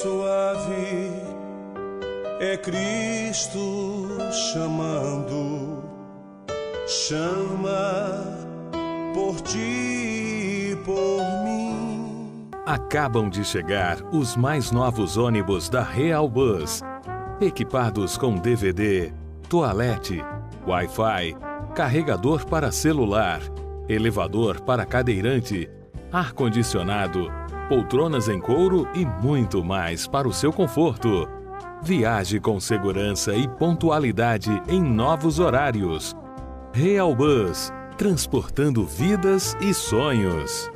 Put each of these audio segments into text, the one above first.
suave é Cristo chamando, chama por ti e por mim. Acabam de chegar os mais novos ônibus da Real Bus, equipados com DVD, toalete, Wi-Fi, carregador para celular, elevador para cadeirante, ar-condicionado, poltronas em couro e muito mais para o seu conforto. Viaje com segurança e pontualidade em novos horários. Real Bus, transportando vidas e sonhos.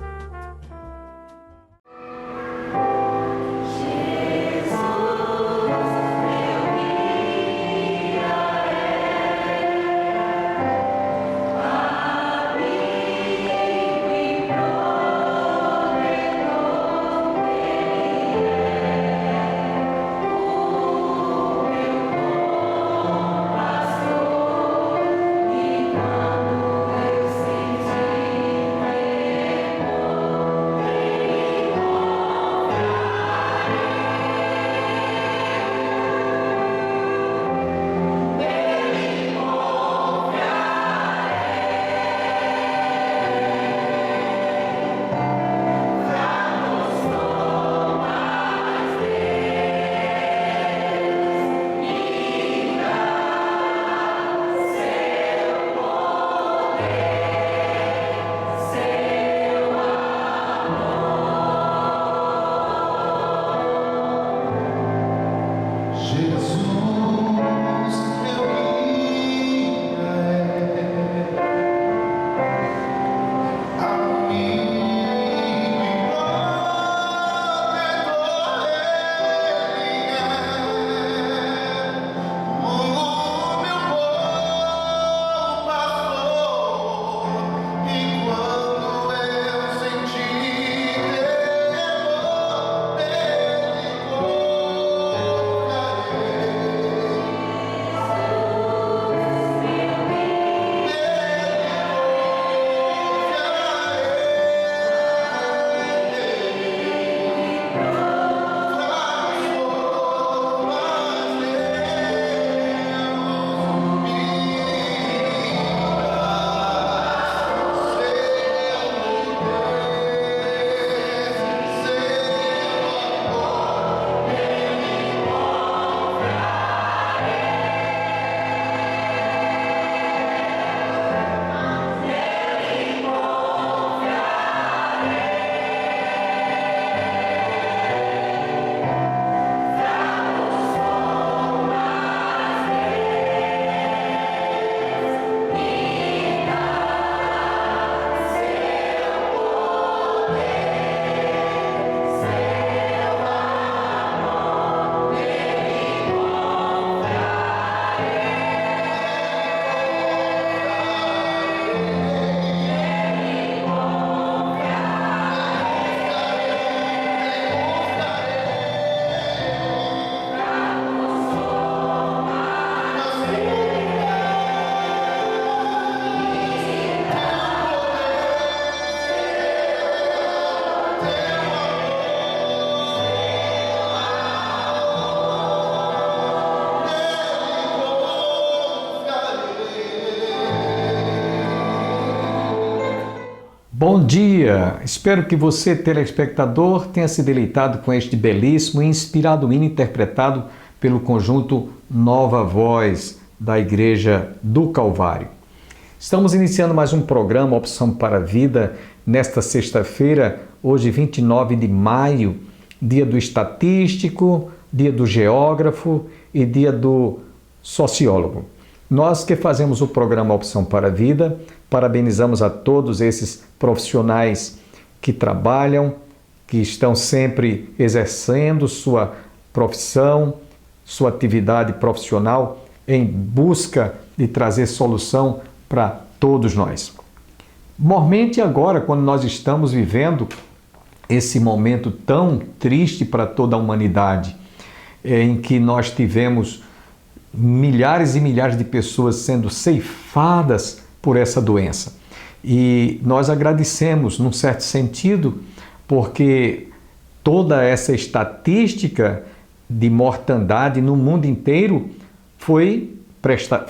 Bom dia! Espero que você, telespectador, tenha se deleitado com este belíssimo e inspirado hino interpretado pelo conjunto Nova Voz da Igreja do Calvário. Estamos iniciando mais um programa Opção para a Vida nesta sexta-feira, hoje 29 de maio, dia do estatístico, dia do geógrafo e dia do sociólogo. Nós que fazemos o programa Opção para a Vida, parabenizamos a todos esses profissionais que trabalham, que estão sempre exercendo sua profissão, sua atividade profissional em busca de trazer solução para todos nós. Mormente agora, quando nós estamos vivendo esse momento tão triste para toda a humanidade, em que nós tivemos milhares e milhares de pessoas sendo ceifadas por essa doença. E nós agradecemos, num certo sentido, porque toda essa estatística de mortandade no mundo inteiro foi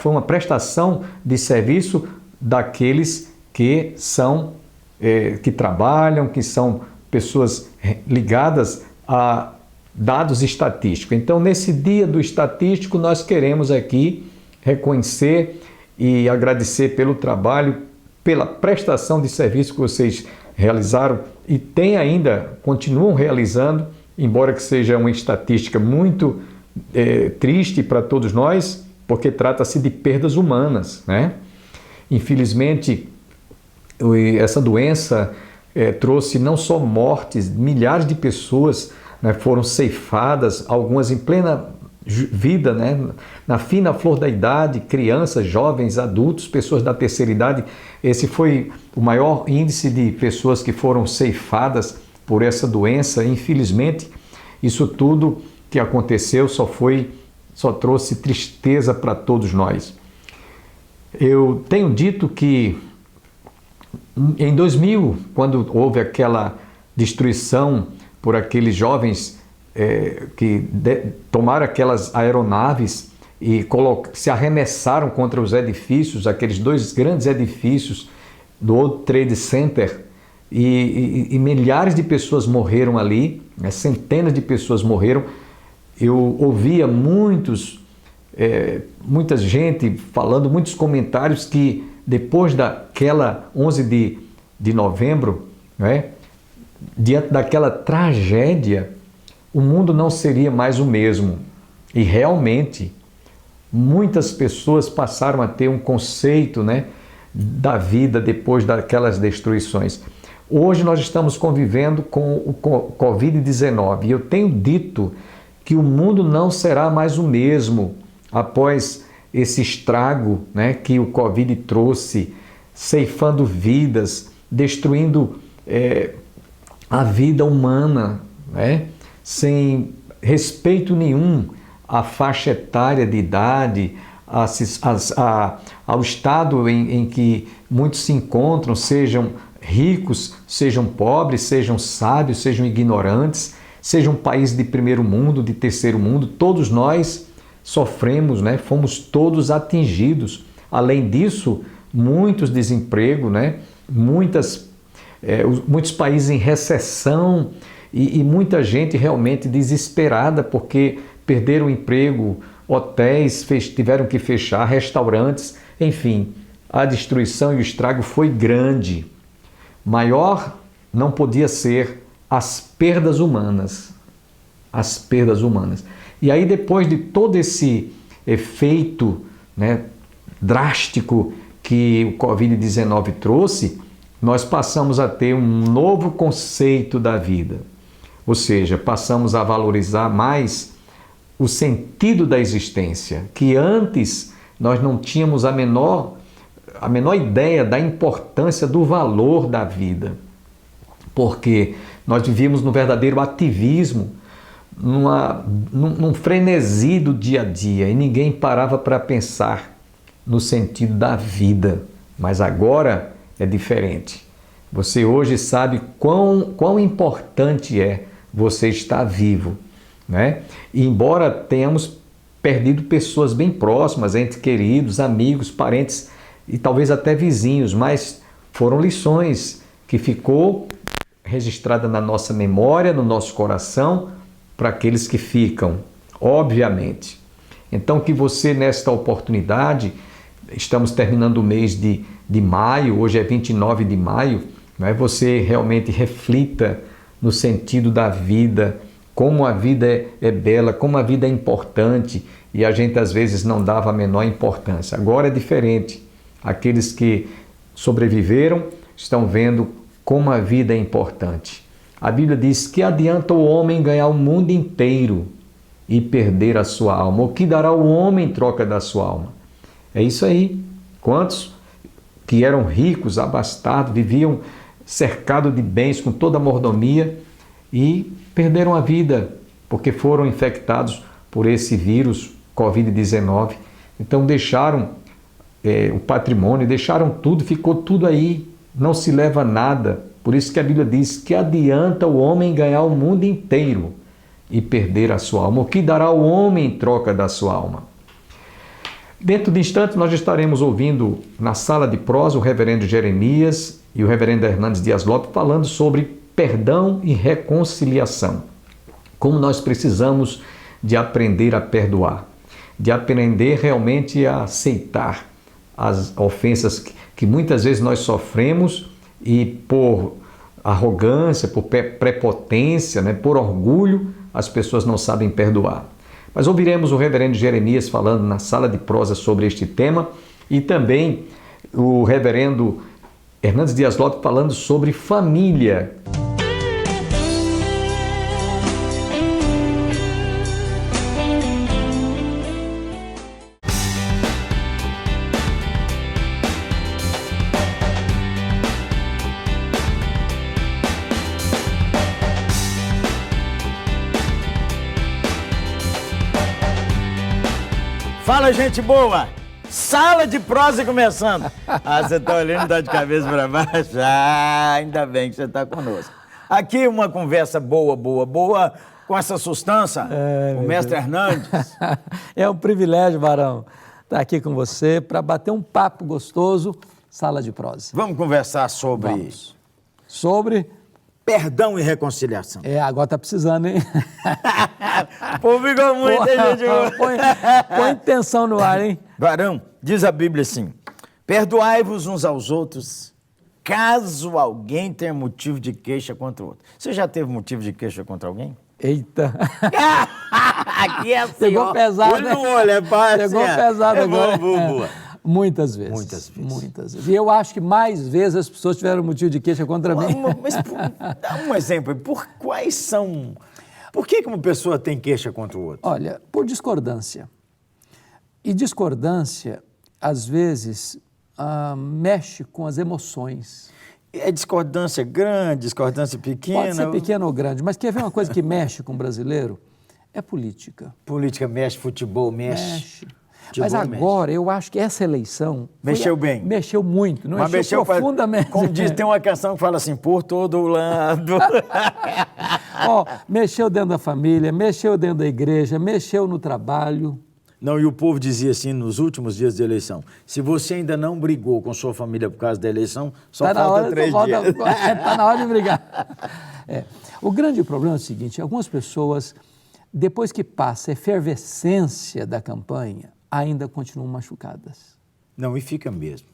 uma prestação de serviço daqueles que são, que trabalham, que são pessoas ligadas a dados estatísticos. Então, nesse dia do estatístico, nós queremos aqui reconhecer e agradecer pelo trabalho, pela prestação de serviço que vocês realizaram e continuam realizando, embora que seja uma estatística muito triste para todos nós, porque trata-se de perdas humanas, né? Infelizmente, essa doença trouxe não só mortes, milhares de pessoas, né, foram ceifadas, algumas em plena vida, né, na fina flor da idade, crianças, jovens, adultos, pessoas da terceira idade. Esse foi o maior índice de pessoas que foram ceifadas por essa doença. Infelizmente, isso tudo que aconteceu só trouxe tristeza para todos nós. Eu tenho dito que em 2000, quando houve aquela destruição por aqueles jovens que tomaram aquelas aeronaves e se arremessaram contra os edifícios, aqueles 2 grandes edifícios do World Trade Center, e milhares de pessoas morreram ali, né, centenas de pessoas morreram. Eu ouvia muita gente falando, muitos comentários que depois daquela 11 de novembro, né, diante daquela tragédia, o mundo não seria mais o mesmo. E realmente, muitas pessoas passaram a ter um conceito, né, da vida depois daquelas destruições. Hoje nós estamos convivendo com o Covid-19 e eu tenho dito que o mundo não será mais o mesmo após esse estrago, né, que o Covid trouxe, ceifando vidas, destruindo a vida humana, né, sem respeito nenhum à faixa etária de idade, ao estado em que muitos se encontram, sejam ricos, sejam pobres, sejam sábios, sejam ignorantes, sejam países de primeiro mundo, de terceiro mundo, todos nós sofremos, né? Fomos todos atingidos. Além disso, muitos desempregos, né? Muitos países em recessão e muita gente realmente desesperada porque perderam o emprego, hotéis tiveram que fechar, restaurantes, enfim, a destruição e o estrago foi grande. Maior não podia ser as perdas humanas. As perdas humanas. E aí, depois de todo esse efeito, né, drástico que o Covid-19 trouxe, nós passamos a ter um novo conceito da vida. Ou seja, passamos a valorizar mais o sentido da existência, que antes nós não tínhamos a menor ideia da importância do valor da vida. Porque nós vivíamos no verdadeiro ativismo, num frenesi do dia a dia, e ninguém parava para pensar no sentido da vida. Mas agora é diferente. Você hoje sabe quão importante é você estar vivo, né? E embora tenhamos perdido pessoas bem próximas, entes queridos, amigos, parentes e talvez até vizinhos, mas foram lições que ficou registrada na nossa memória, no nosso coração, para aqueles que ficam, obviamente. Então, que você, nesta oportunidade, estamos terminando o mês de maio, hoje é 29 de maio, né? Você realmente reflita no sentido da vida, como a vida é bela, como a vida é importante, e a gente às vezes não dava a menor importância. Agora é diferente. Aqueles que sobreviveram estão vendo como a vida é importante. A Bíblia diz que adianta o homem ganhar o mundo inteiro e perder a sua alma. O que dará o homem em troca da sua alma? É isso aí. Quantos que eram ricos, abastados, viviam cercados de bens com toda a mordomia e perderam a vida porque foram infectados por esse vírus Covid-19. Então deixaram o patrimônio, deixaram tudo, ficou tudo aí, não se leva nada, Por isso que a Bíblia diz que adianta o homem ganhar o mundo inteiro e perder a sua alma. O que dará o homem em troca da sua alma? Dentro de instantes nós estaremos ouvindo na sala de prosa o reverendo Jeremias e o reverendo Hernandes Dias Lopes falando sobre perdão e reconciliação. Como nós precisamos de aprender a perdoar, de aprender realmente a aceitar as ofensas que muitas vezes nós sofremos e por arrogância, por prepotência, por orgulho, as pessoas não sabem perdoar. Mas ouviremos o reverendo Jeremias falando na sala de prosa sobre este tema e também o reverendo Hernandes Dias Lopes falando sobre família. Fala, gente boa! Sala de prosa começando. Você tá olhando, tá de cabeça para baixo? Ainda bem que você tá conosco. Aqui uma conversa boa, com essa sustância, o mestre Hernandes. É um privilégio, Barão, estar aqui com você para bater um papo gostoso, sala de prosa. Vamos conversar sobre... Vamos. Sobre... Perdão e reconciliação. Agora tá precisando, hein? Pô, ficou muito, gente. Põe tensão no ar, hein? Varão, diz a Bíblia assim: perdoai-vos uns aos outros, caso alguém tenha motivo de queixa contra o outro. Você já teve motivo de queixa contra alguém? Eita! Aqui é assim, pegou pesado, olho no olho, é fácil. Pegou pesado agora. Boa. Muitas vezes. E eu acho que mais vezes as pessoas tiveram motivo de queixa contra mim. Mas dá um exemplo. Por que uma pessoa tem queixa contra o outro? Olha, por discordância. E discordância, às vezes, mexe com as emoções. É discordância grande, discordância pequena? Pode ser pequena ou grande, mas quer ver uma coisa que mexe com o brasileiro? É política. Política mexe, futebol mexe. Mas agora, eu acho que essa eleição... Mexeu bem. Mexeu muito, não mas mexeu profundamente. Como diz, tem uma canção que fala assim, por todo lado. Mexeu dentro da família, mexeu dentro da igreja, mexeu no trabalho. Não, e o povo dizia assim nos últimos dias de eleição, se você ainda não brigou com sua família por causa da eleição, só falta 3 dias. Está na hora de brigar. O grande problema é o seguinte, algumas pessoas, depois que passa a efervescência da campanha, ainda continuam machucadas. Não, e fica mesmo.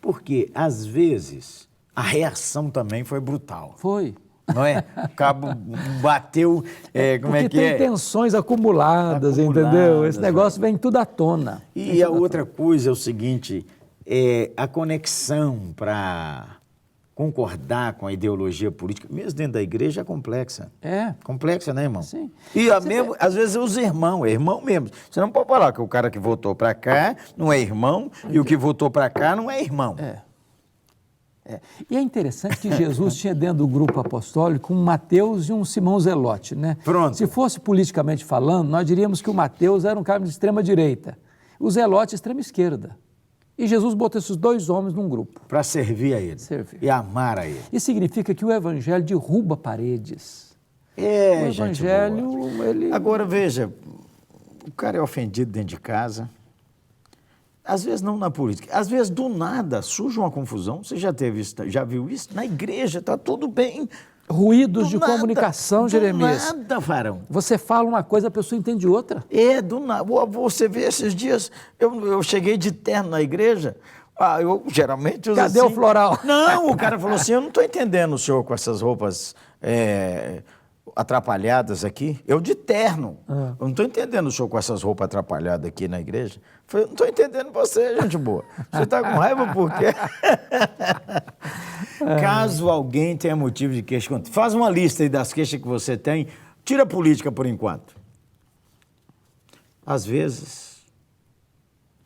Porque, às vezes, a reação também foi brutal. Foi. Não é? O cabo bateu, Porque tem tensões acumuladas, entendeu? Esse negócio vem tudo à tona. E a outra coisa é o seguinte, a conexão para concordar com a ideologia política, mesmo dentro da igreja, é complexa. Complexa, né, irmão? Sim. E mesmo, às vezes os irmãos, é irmão mesmo. Você não pode falar que o cara que votou para cá não é irmão e o que votou para cá não é irmão. E é interessante que Jesus tinha dentro do grupo apostólico um Mateus e um Simão Zelote, né? Pronto. Se fosse politicamente falando, nós diríamos que o Mateus era um cara de extrema direita, o Zelote extrema esquerda. E Jesus botou esses 2 homens num grupo. Para servir a ele. E amar a ele. Isso significa que o evangelho derruba paredes. O evangelho, ele... Agora, veja, o cara é ofendido dentro de casa, às vezes não na política, às vezes do nada surge uma confusão. Você já viu isso? Na igreja está tudo bem. Ruídos de comunicação, Jeremias. Do nada, Varão. Você fala uma coisa, a pessoa entende outra. Do nada. Você vê esses dias, eu cheguei de terno na igreja, eu geralmente uso Cadê assim, o floral? Não, o cara falou assim, eu não estou entendendo o senhor com essas roupas atrapalhadas aqui. Eu de terno. Eu não estou entendendo o senhor com essas roupas atrapalhadas aqui na igreja. Eu falei, não estou entendendo você, gente boa. Você está com raiva por quê? Caso alguém tenha motivo de queixa, faz uma lista aí das queixas que você tem, tira a política por enquanto. Às vezes,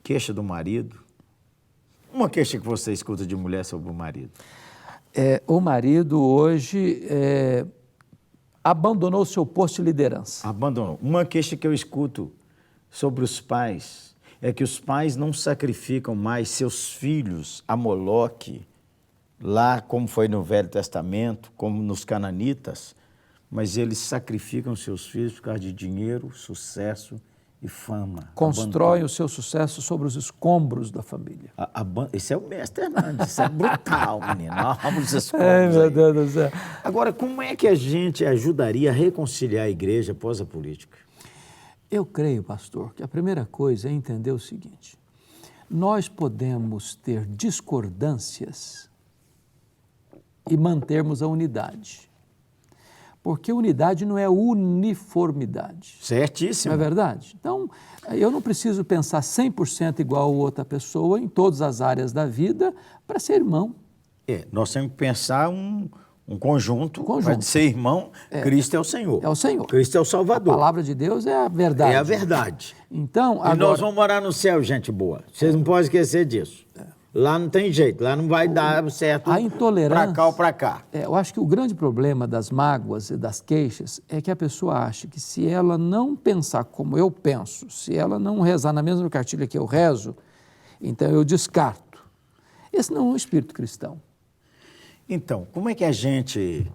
queixa do marido, uma queixa que você escuta de mulher sobre o marido. O marido hoje abandonou o seu posto de liderança. Abandonou. Uma queixa que eu escuto sobre os pais é que os pais não sacrificam mais seus filhos a Moloque lá como foi no Velho Testamento, como nos cananitas, mas eles sacrificam seus filhos por causa de dinheiro, sucesso e fama. Constroem o seu sucesso sobre os escombros da família. Esse é o mestre Hernandes, isso é brutal, menino. Vamos os escombros. Ai, meu Deus do céu. Agora, como é que a gente ajudaria a reconciliar a igreja após a política? Eu creio, pastor, que a primeira coisa é entender o seguinte: nós podemos ter discordâncias e mantermos a unidade. Porque unidade não é uniformidade. Certíssimo. Não é verdade? Então, eu não preciso pensar 100% igual a outra pessoa em todas as áreas da vida para ser irmão. Nós temos que pensar um conjunto. Para ser irmão, Cristo é o Senhor. É o Senhor. Cristo é o Salvador. A palavra de Deus é a verdade. É a verdade. Então, agora... E nós vamos morar no céu, gente boa. Vocês não podem esquecer disso. Lá não tem jeito, lá não vai dar certo a intolerância, para cá ou para cá. Eu acho que o grande problema das mágoas e das queixas é que a pessoa acha que se ela não pensar como eu penso, se ela não rezar na mesma cartilha que eu rezo, então eu descarto. Esse não é um espírito cristão. Então, como é que a gente...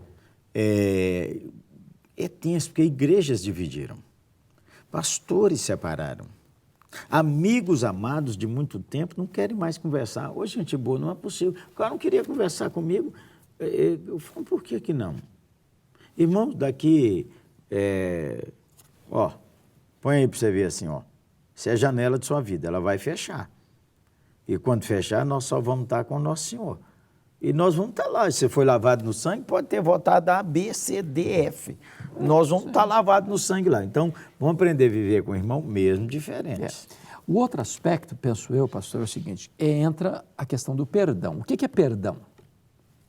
É tenso, porque igrejas dividiram, pastores separaram. Amigos amados de muito tempo não querem mais conversar. Ô, gente boa, não é possível. O cara não queria conversar comigo. Eu falo, por que não? Irmãos, daqui... põe aí para você ver assim, se é a janela de sua vida, ela vai fechar. E quando fechar, nós só vamos estar com o nosso Senhor. E nós vamos estar lá. Se você foi lavado no sangue, pode ter votado A, B, C, D, F. Nós vamos estar lavados no sangue lá. Então, vamos aprender a viver com o irmão mesmo diferentes. O outro aspecto, penso eu, pastor, é o seguinte: entra a questão do perdão. O que é perdão?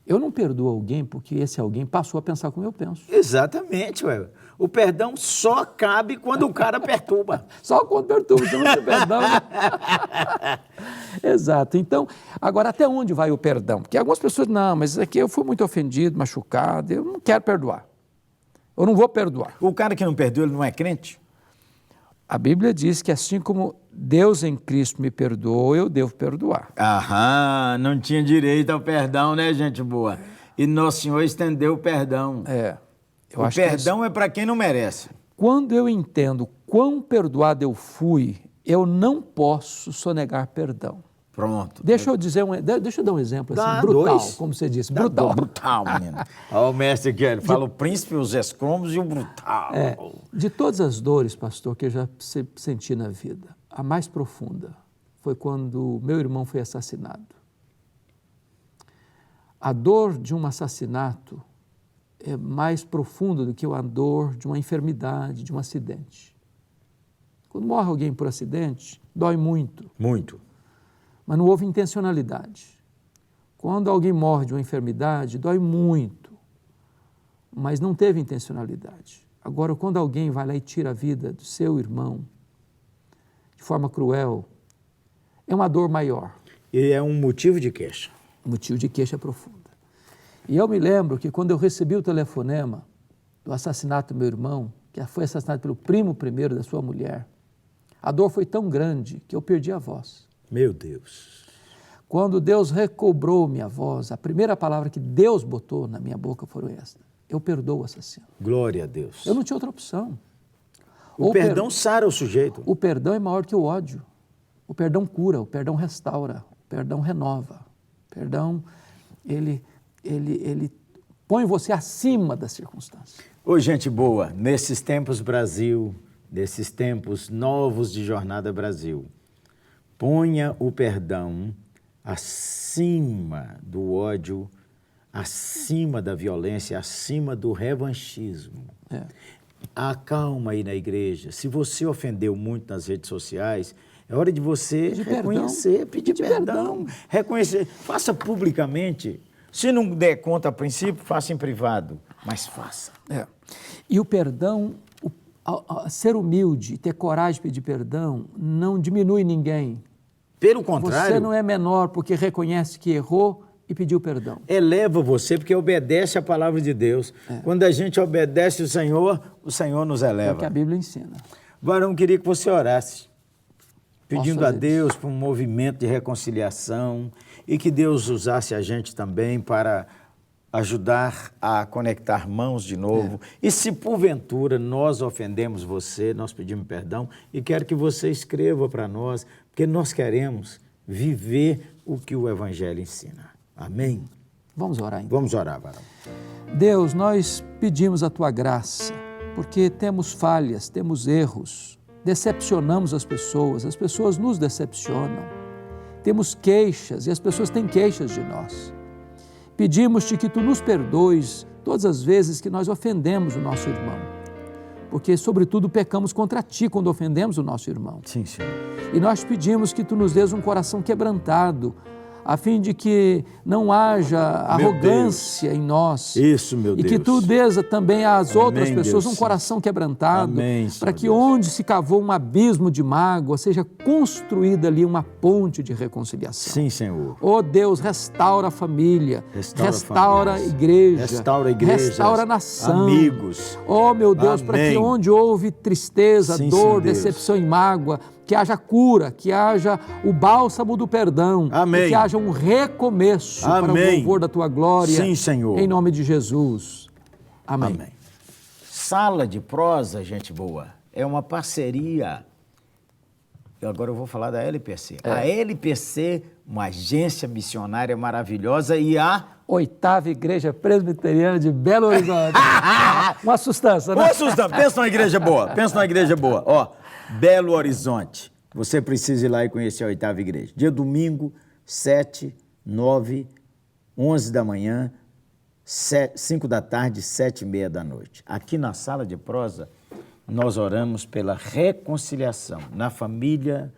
Eu não perdoo alguém porque esse alguém passou a pensar como eu penso. Exatamente, ué. O perdão só cabe quando o cara perturba. Só quando perturba, então não tem perdão. Exato. Então, agora, até onde vai o perdão? Porque algumas pessoas, não, mas aqui eu fui muito ofendido, machucado, eu não quero perdoar. Eu não vou perdoar. O cara que não perdoa, ele não é crente? A Bíblia diz que assim como Deus em Cristo me perdoou, eu devo perdoar. Aham, não tinha direito ao perdão, né, gente boa? E Nosso Senhor estendeu o perdão. Eu acho perdão é para quem não merece. Quando eu entendo quão perdoado eu fui, eu não posso sonegar perdão. Pronto. Deixa eu dar um exemplo assim, brutal, como você disse, brutal. Brutal, menino. Olha o mestre aqui, ele fala o príncipe, os escombros e o brutal. De todas as dores, pastor, que eu já senti na vida, a mais profunda foi quando meu irmão foi assassinado. A dor de um assassinato é mais profunda do que a dor de uma enfermidade, de um acidente. Quando morre alguém por acidente, dói muito. Muito. Mas não houve intencionalidade. Quando alguém morre de uma enfermidade, dói muito, mas não teve intencionalidade. Agora, quando alguém vai lá e tira a vida do seu irmão de forma cruel, é uma dor maior. E é um motivo de queixa. Motivo de queixa profunda. E eu me lembro que quando eu recebi o telefonema do assassinato do meu irmão, que foi assassinado pelo primo primeiro da sua mulher, a dor foi tão grande que eu perdi a voz. Meu Deus. Quando Deus recobrou minha voz, a primeira palavra que Deus botou na minha boca foi esta: eu perdoo o assassino. Glória a Deus. Eu não tinha outra opção. O perdão sara o sujeito. O perdão é maior que o ódio. O perdão cura, o perdão restaura, o perdão renova. O perdão, ele põe você acima das circunstâncias. Ô, gente boa, nesses tempos Brasil, nesses tempos novos de Jornada Brasil, ponha o perdão acima do ódio, acima da violência, acima do revanchismo. Acalma aí na igreja. Se você ofendeu muito nas redes sociais, é hora de você reconhecer, pedir perdão. Reconhecer, faça publicamente. Se não der conta a princípio, faça em privado, mas faça. E o perdão, ser humilde, ter coragem de pedir perdão, não diminui ninguém. Pelo contrário. Você não é menor porque reconhece que errou e pediu perdão. Eleva você porque obedece a palavra de Deus. Quando a gente obedece o Senhor nos eleva. É o que a Bíblia ensina. Varão, queria que você orasse, pedindo a Deus por um movimento de reconciliação e que Deus usasse a gente também para ajudar a conectar mãos de novo. E se porventura nós ofendemos você, nós pedimos perdão e quero que você escreva para nós, porque nós queremos viver o que o Evangelho ensina. Amém? Vamos orar então. Vamos orar, varão. Deus, nós pedimos a Tua graça, porque temos falhas, temos erros, decepcionamos as pessoas nos decepcionam, temos queixas e as pessoas têm queixas de nós. Pedimos-te que Tu nos perdoes todas as vezes que nós ofendemos o nosso irmão, porque sobretudo pecamos contra Ti quando ofendemos o nosso irmão. Sim, Senhor. E nós pedimos que Tu nos dês um coração quebrantado, a fim de que não haja arrogância em nós. Isso, meu Deus. E que Tu dês também às outras pessoas Deus, um coração quebrantado, para que Deus, onde se cavou um abismo de mágoa, seja construída ali uma ponte de reconciliação. Sim, Senhor. Oh Deus, restaura a família, restaura a famílias, igreja, restaura a nação. Amigos. Oh meu Deus, para que onde houve tristeza, Sim, dor, sim, Deus. decepção e mágoa, que haja cura, que haja o bálsamo do perdão, Amém. E que haja um recomeço para o louvor da Tua glória. Sim, Senhor. Em nome de Jesus. Amém. Amém. Sala de Prosa, gente boa, é uma parceria. Agora eu vou falar da LPC. A LPC, uma agência missionária maravilhosa, e a 8ª Igreja Presbiteriana de Belo Horizonte. Uma sustância, né? Uma sustância. Pensa numa igreja boa. Pensa numa igreja boa. Ó, Belo Horizonte. Você precisa ir lá e conhecer a 8ª Igreja. Dia domingo, 7, 9, 11 da manhã, 5 da tarde, 7:30 da noite. Aqui na Sala de Prosa, nós oramos pela reconciliação na família,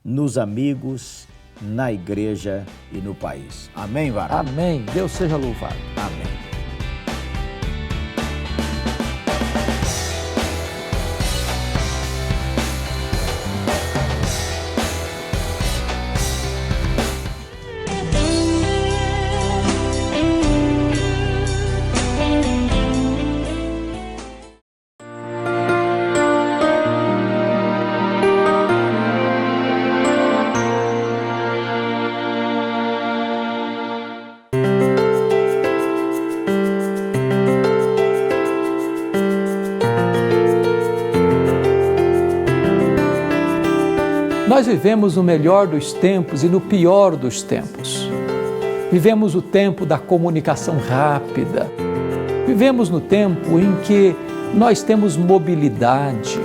nos amigos, na igreja e no país. Amém, varão? Amém. Deus seja louvado. Amém. Nós vivemos no melhor dos tempos e no pior dos tempos. Vivemos o tempo da comunicação rápida. Vivemos no tempo em que nós temos mobilidade.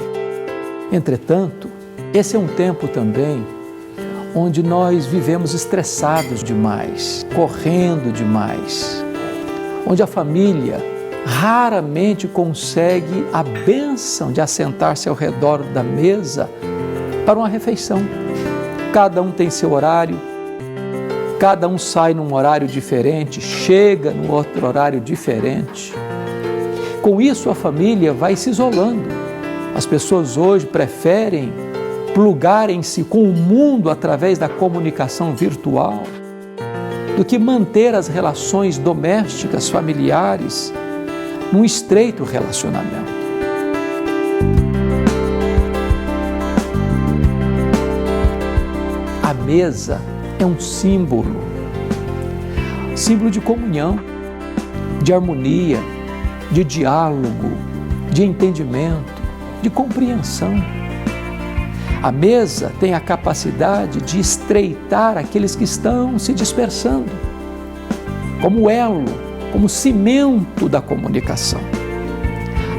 Entretanto, esse é um tempo também onde nós vivemos estressados demais, correndo demais, onde a família raramente consegue a bênção de assentar-se ao redor da mesa para uma refeição. Cada um tem seu horário, cada um sai num horário diferente, chega num outro horário diferente. Com isso, a família vai se isolando. As pessoas hoje preferem plugarem-se com o mundo através da comunicação virtual do que manter as relações domésticas, familiares, num estreito relacionamento. A mesa é um símbolo de comunhão, de harmonia, de diálogo, de entendimento, de compreensão. A mesa tem a capacidade de estreitar aqueles que estão se dispersando, como elo, como cimento da comunicação.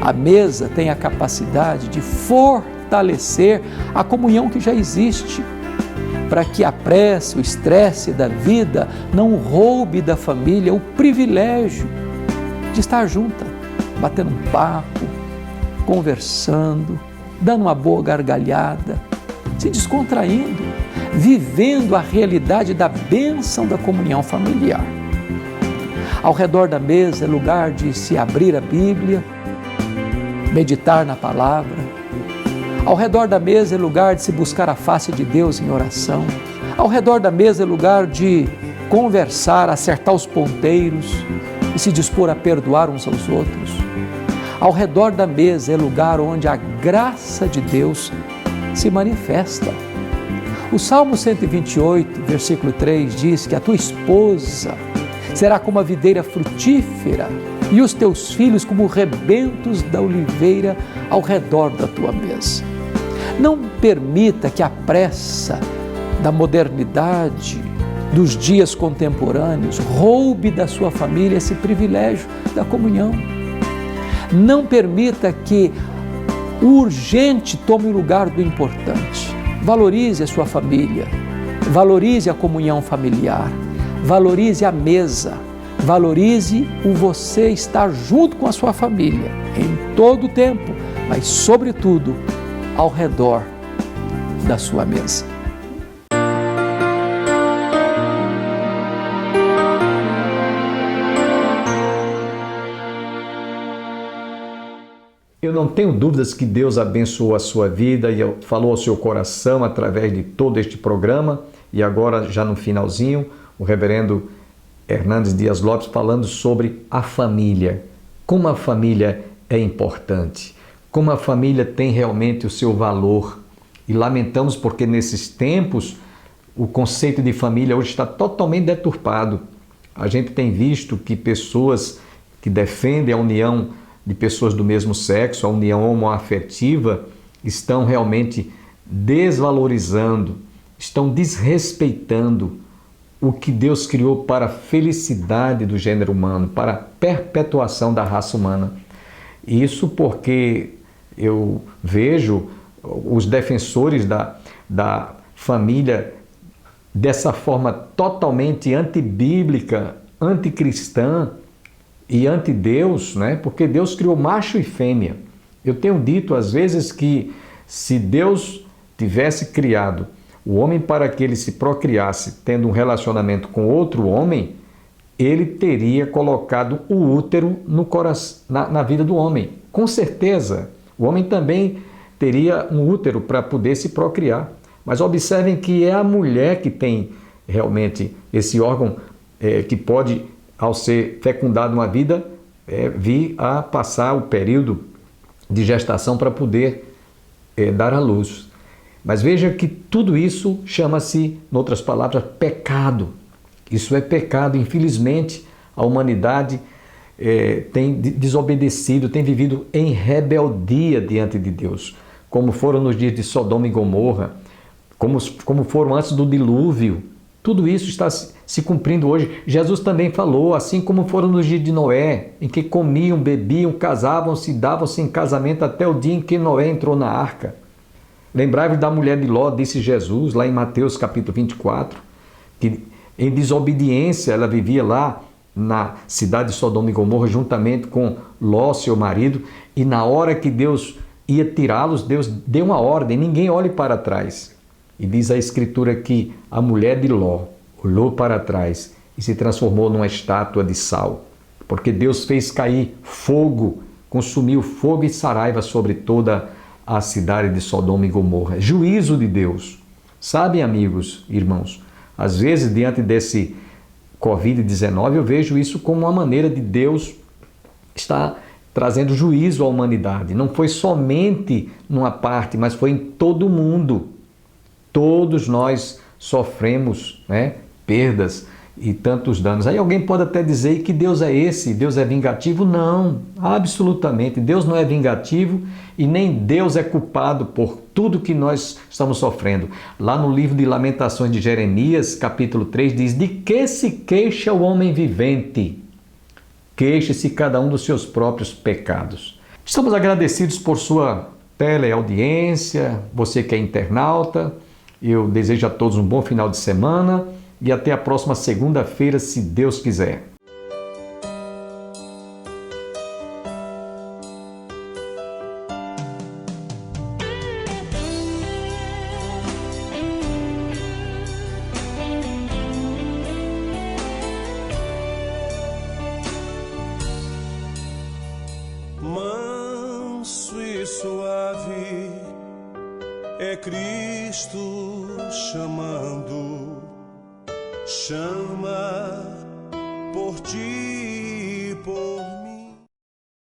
A mesa tem a capacidade de fortalecer a comunhão que já existe, para que a pressa, o estresse da vida não roube da família o privilégio de estar junta, batendo um papo, conversando, dando uma boa gargalhada, se descontraindo, vivendo a realidade da bênção da comunhão familiar. Ao redor da mesa é lugar de se abrir a Bíblia, meditar na palavra. Ao redor da mesa é lugar de se buscar a face de Deus em oração. Ao redor da mesa é lugar de conversar, acertar os ponteiros e se dispor a perdoar uns aos outros. Ao redor da mesa é lugar onde a graça de Deus se manifesta. O Salmo 128, versículo 3 diz que a tua esposa será como a videira frutífera e os teus filhos como rebentos da oliveira ao redor da tua mesa. Não permita que a pressa da modernidade, dos dias contemporâneos, roube da sua família esse privilégio da comunhão. Não permita que o urgente tome o lugar do importante. Valorize a sua família, valorize a comunhão familiar, valorize a mesa, valorize o você estar junto com a sua família em todo o tempo, mas sobretudo ao redor da sua mesa. Eu não tenho dúvidas que Deus abençoou a sua vida e falou ao seu coração através de todo este programa. E agora, já no finalzinho, o reverendo Hernandes Dias Lopes falando sobre a família. Como a família é importante, como a família tem realmente o seu valor. E lamentamos porque nesses tempos o conceito de família hoje está totalmente deturpado. A gente tem visto que pessoas que defendem a união de pessoas do mesmo sexo, a união homoafetiva, estão realmente desvalorizando, estão desrespeitando o que Deus criou para a felicidade do gênero humano, para a perpetuação da raça humana. Isso porque eu vejo os defensores da família dessa forma totalmente antibíblica, anticristã, e ante Deus, né? Porque Deus criou macho e fêmea. Eu tenho dito às vezes que se Deus tivesse criado o homem para que ele se procriasse tendo um relacionamento com outro homem, ele teria colocado o útero no coração, na vida do homem. Com certeza, o homem também teria um útero para poder se procriar. Mas observem que é a mulher que tem realmente esse órgão que pode, ao ser fecundado uma vida, vir a passar o período de gestação para poder dar à luz. Mas veja que tudo isso chama-se, em outras palavras, pecado. Isso é pecado. Infelizmente, a humanidade tem desobedecido, tem vivido em rebeldia diante de Deus, como foram nos dias de Sodoma e Gomorra, como foram antes do dilúvio. Tudo isso está se cumprindo hoje. Jesus também falou, assim como foram nos dias de Noé, em que comiam, bebiam, casavam-se, davam-se em casamento até o dia em que Noé entrou na arca. Lembrai-vos da mulher de Ló, disse Jesus, lá em Mateus capítulo 24, que em desobediência ela vivia lá na cidade de Sodoma e Gomorra, juntamente com Ló, seu marido, e na hora que Deus ia tirá-los, Deus deu uma ordem, ninguém olhe para trás. E diz a Escritura que a mulher de Ló olhou para trás e se transformou numa estátua de sal, porque Deus fez cair fogo, consumiu fogo e saraiva sobre toda a cidade de Sodoma e Gomorra. Juízo de Deus. Sabem, amigos, irmãos, às vezes diante desse Covid-19 eu vejo isso como uma maneira de Deus estar trazendo juízo à humanidade. Não foi somente numa parte, mas foi em todo o mundo. Todos nós sofremos, perdas e tantos danos. Aí alguém pode até dizer que Deus é esse, Deus é vingativo. Não, absolutamente. Deus não é vingativo e nem Deus é culpado por tudo que nós estamos sofrendo. Lá no livro de Lamentações de Jeremias, capítulo 3, diz: de que se queixa o homem vivente? Queixe-se cada um dos seus próprios pecados. Estamos agradecidos por sua teleaudiência, você que é internauta. Eu desejo a todos um bom final de semana e até a próxima segunda-feira, se Deus quiser. Manso e suave é Cristo chamando, chama por ti e por mim.